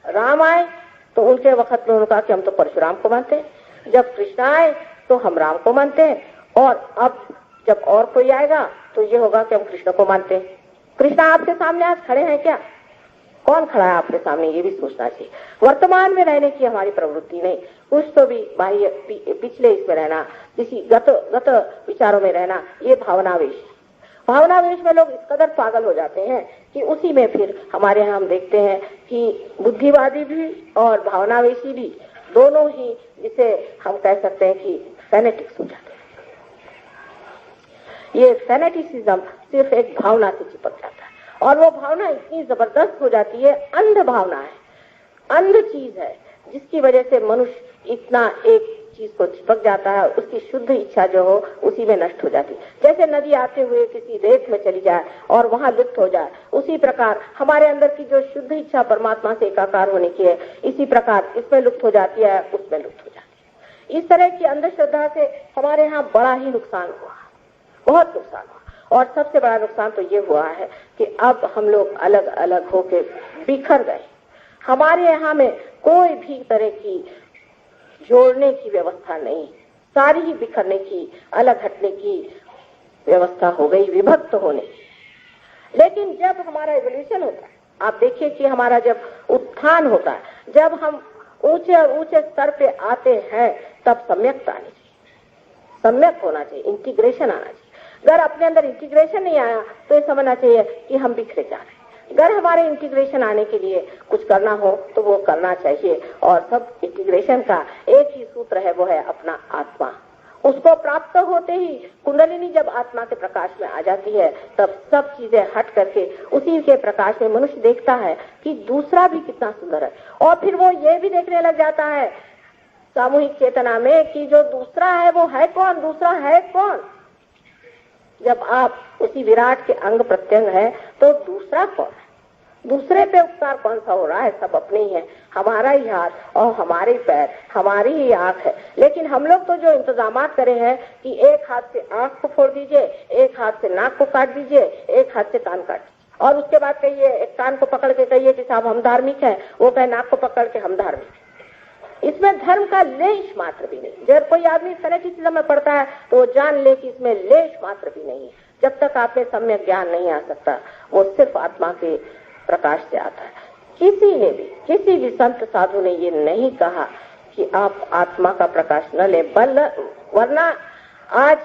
राम आए तो उनके वक्त में उन्होंने कहा कि हम तो परशुराम को मानते हैं, जब कृष्ण आए तो हम राम को मानते हैं, और अब जब और कोई आएगा तो ये होगा कि हम कृष्ण को मानते हैं। कृष्ण आपके सामने आज खड़े हैं क्या? कौन खड़ा है आपके सामने, ये भी सोचना चाहिए। वर्तमान में रहने की हमारी प्रवृत्ति नहीं, कुछ तो भी बाह्य पिछले इसमें रहना, किसी गत विचारों में रहना, ये भावनावेश। भावनावेश में लोग इस कदर पागल हो जाते हैं कि उसी में फिर हमारे यहाँ हम देखते हैं कि बुद्धिवादी भी और भावनावेशी भी दोनों ही, जिसे हम कह सकते हैं कि फैनेटिक्स हो जाते हैं। ये फैनेटिसिज्म सिर्फ एक भावना से चिपक जाता है, और वो भावना इतनी जबरदस्त हो जाती है, अंध भावना है, अंध चीज है, जिसकी वजह से मनुष्य इतना एक चीज को चिपक जाता है, उसकी शुद्ध इच्छा जो हो उसी में नष्ट हो जाती है। जैसे नदी आते हुए किसी रेत में चली जाए और वहां लुप्त हो जाए, उसी प्रकार हमारे अंदर की जो शुद्ध इच्छा परमात्मा से एकाकार होने की है, इसी प्रकार इसमें लुप्त हो जाती है, उसमें लुप्त हो जाती है। इस तरह की अंधश्रद्धा से हमारे यहाँ बड़ा ही नुकसान हुआ, बहुत नुकसान हुआ। और सबसे बड़ा नुकसान तो ये हुआ है कि अब हम लोग अलग अलग होके बिखर गए। हमारे यहाँ में कोई भी तरह की जोड़ने की व्यवस्था नहीं, सारी ही बिखरने की, अलग हटने की व्यवस्था हो गई, विभक्त होने की। लेकिन जब हमारा एवोल्यूशन होता है, आप देखिए कि हमारा जब उत्थान होता है, जब हम ऊंचे और ऊंचे स्तर पे आते हैं, तब सम्यकता आनी चाहिए, सम्यक होना चाहिए, इंटीग्रेशन आना चाहिए। अगर अपने अंदर इंटीग्रेशन नहीं आया तो ये समझना चाहिए कि हम बिखरे जा रहे हैं। अगर हमारे इंटीग्रेशन आने के लिए कुछ करना हो तो वो करना चाहिए, और सब इंटीग्रेशन का एक ही सूत्र है, वो है अपना आत्मा। उसको प्राप्त होते ही कुंडलिनी जब आत्मा के प्रकाश में आ जाती है, तब सब चीजें हट करके उसी के प्रकाश में मनुष्य देखता है कि दूसरा भी कितना सुंदर है, और फिर वो ये भी देखने लग जाता है सामूहिक चेतना में कि जो दूसरा है वो है कौन, दूसरा है कौन। जब आप उसी विराट के अंग प्रत्यंग है तो दूसरा कौन है, दूसरे पे उपकार कौन सा हो रहा है? सब अपने ही है, हमारा ही हाथ और हमारे पैर, हमारी ही आंख है। लेकिन हम लोग तो जो इंतजामात करे हैं कि एक हाथ से आंख को फोड़ दीजिए, एक हाथ से नाक को काट दीजिए, एक हाथ से कान काट दीजिए, और उसके बाद कहिए, एक कान को पकड़ के कहिए कि साहब हम धार्मिक हैं, वो कहे नाक को पकड़ के हम धार्मिक हैं। इसमें धर्म का लेश मात्र भी नहीं। जब कोई आदमी फैनेटिसिज्म में पड़ता है तो वो जान ले कि इसमें लेश मात्र भी नहीं है। जब तक आप में सम्यक ज्ञान नहीं आ सकता, वो सिर्फ आत्मा के प्रकाश से आता है। किसी ने भी, किसी भी संत साधु ने ये नहीं कहा कि आप आत्मा का प्रकाश न ले, वरना आज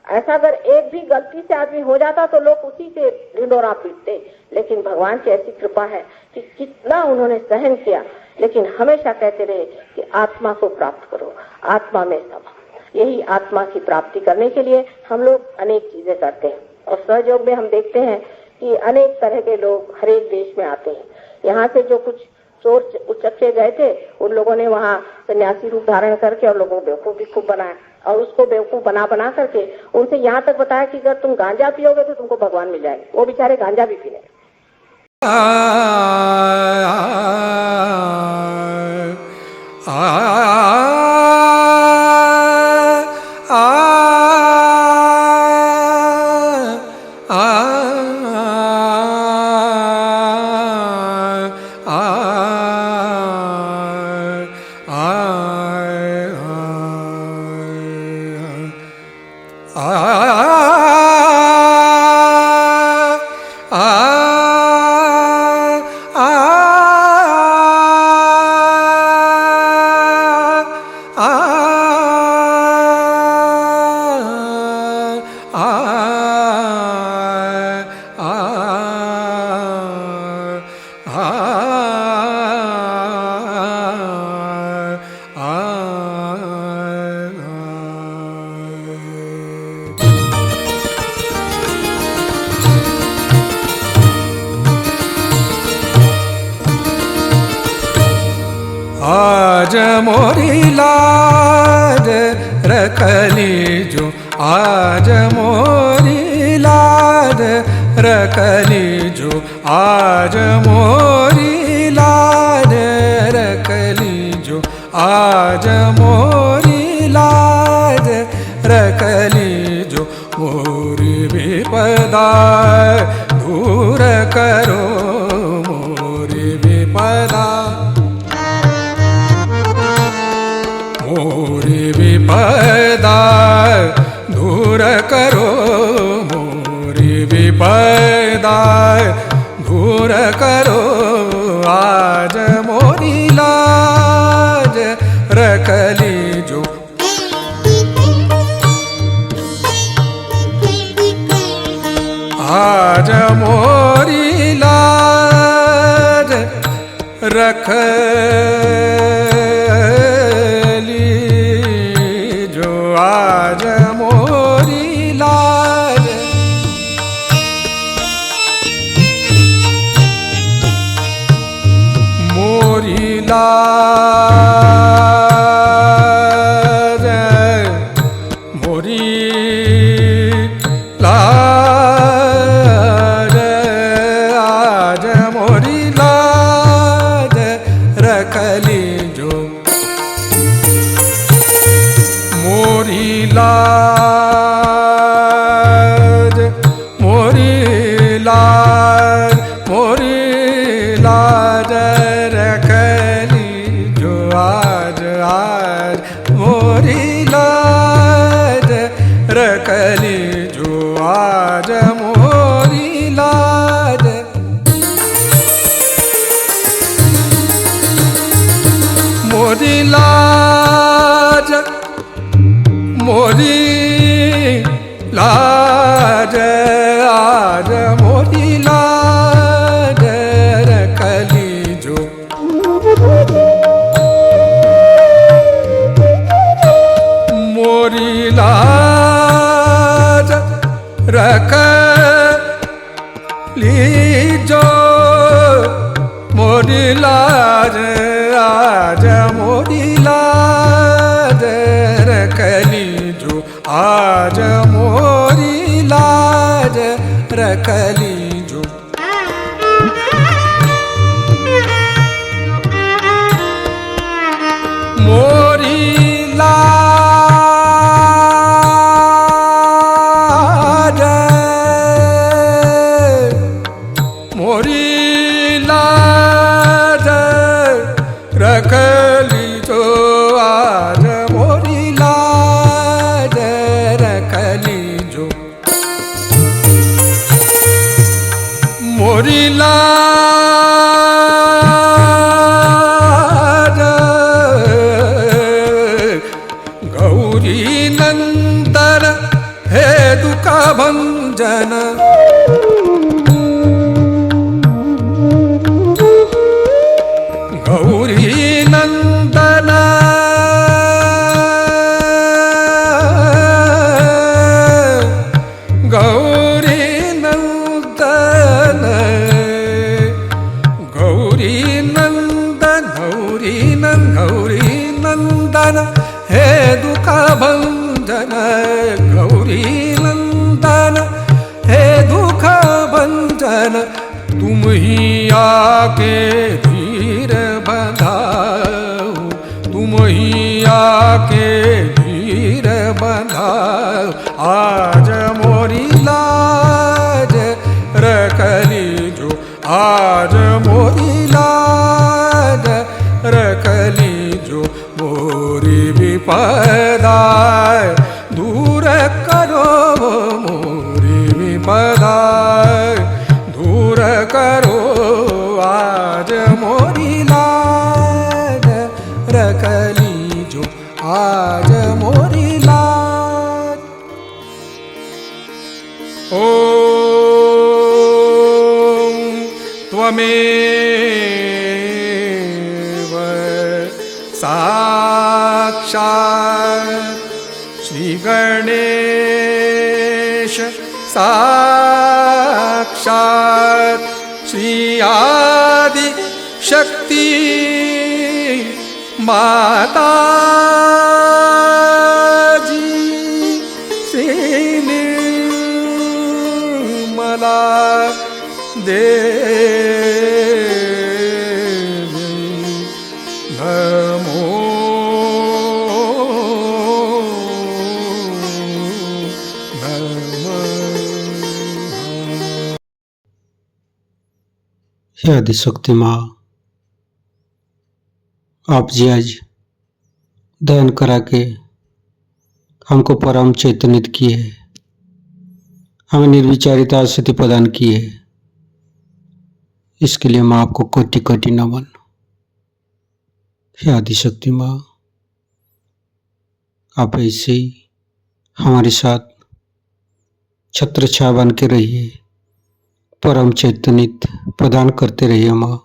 ऐसा अगर एक भी गलती से आदमी हो जाता तो लोग उसी से ढिंढोरा पीटते। लेकिन भगवान की ऐसी कृपा है कि कितना उन्होंने सहन किया, लेकिन हमेशा कहते रहे कि आत्मा को प्राप्त करो, आत्मा में सब। यही आत्मा की प्राप्ति करने के लिए हम लोग अनेक चीजें करते हैं, और सहयोग में हम देखते हैं कि अनेक तरह के लोग हर एक देश में आते हैं। यहाँ से जो कुछ चोर उचक्के गए थे, उन लोगों ने वहाँ सन्यासी रूप धारण करके और लोगों को बेवकूफ भी खूब बनाया, और उसको बेवकूफ बना करके उनसे यहाँ तक बताया कि अगर तुम गांजा पियोगे तो तुमको भगवान मिल जाएंगे। वो बेचारे गांजा भी पीने। आज मोरी लाज रखली जो, आज मोरी लाज रखली जो, आज मोरी लाज रखली जो, आज मोरी लाज रखली जो, मोरी विपदा दूर करो, मोरी विपदा, मोरी विपदा दूर करो, मोरी विपदा दूर करो, आज मोरी लाज रखली जो। आज मोरी लाज रखली जो, आज मोरी लाज, मोरी लाज, मोरी लाज, आज मोरी लाज रखली जो, मोरी लाज, मोरी लाज, मोरी लाज रखली जो, आज आज मोरी लाज रखली जो, आज मोरी लाज, मोरी लाज, मोरी लाज, आज मोरी लाज रखली जो, मोरी लाज रखली जो, मोरी लाज, आज मोरी लाज रखली जो, आज मोरी लाज रखली जो, मोरी लाज, मोरी लाज रखली जो, आज मोरी लाज रखली जो, मोरी लाज, गौरी नंदन हे दुख भंजन, गौरी नंदन, गौरी नंदन, गौरी नंदन, गौरी नंदन, गौरी नंदन हे दुख भंजन, गौरी नंदन हे दुख भंजन, तुम ही आके धीर बंधाओ, तुम ही आके धीर बंधाओ, आज मोरी लाज रखली जो, आज मोरी लाज रखली जो, मोरी विपदा दूर करो, मोरी विपदा दूर करो, आज मोरी लाज रखली जो, आज मोरी लाज। ओम त्वमेव साक्षात् श्री गणेश, साक्षात् श्री आदि शक्ति माता जी, श्री निर्मला देवी। हे आदिशक्ति माँ, आप जी आज ध्यान करा के हमको परम चैतन्यित किए, हमें निर्विचारिता स्थिति प्रदान की है। इसके लिए माँ आपको कोटि कोटि नमन। हे आदिशक्ति माँ, आप ऐसे ही हमारे साथ छत्र छाया बन के रहिए, परम चैतन्यित प्रदान करते रहिए माँ।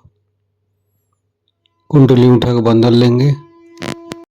कुंडली उठाकर बंधन लेंगे।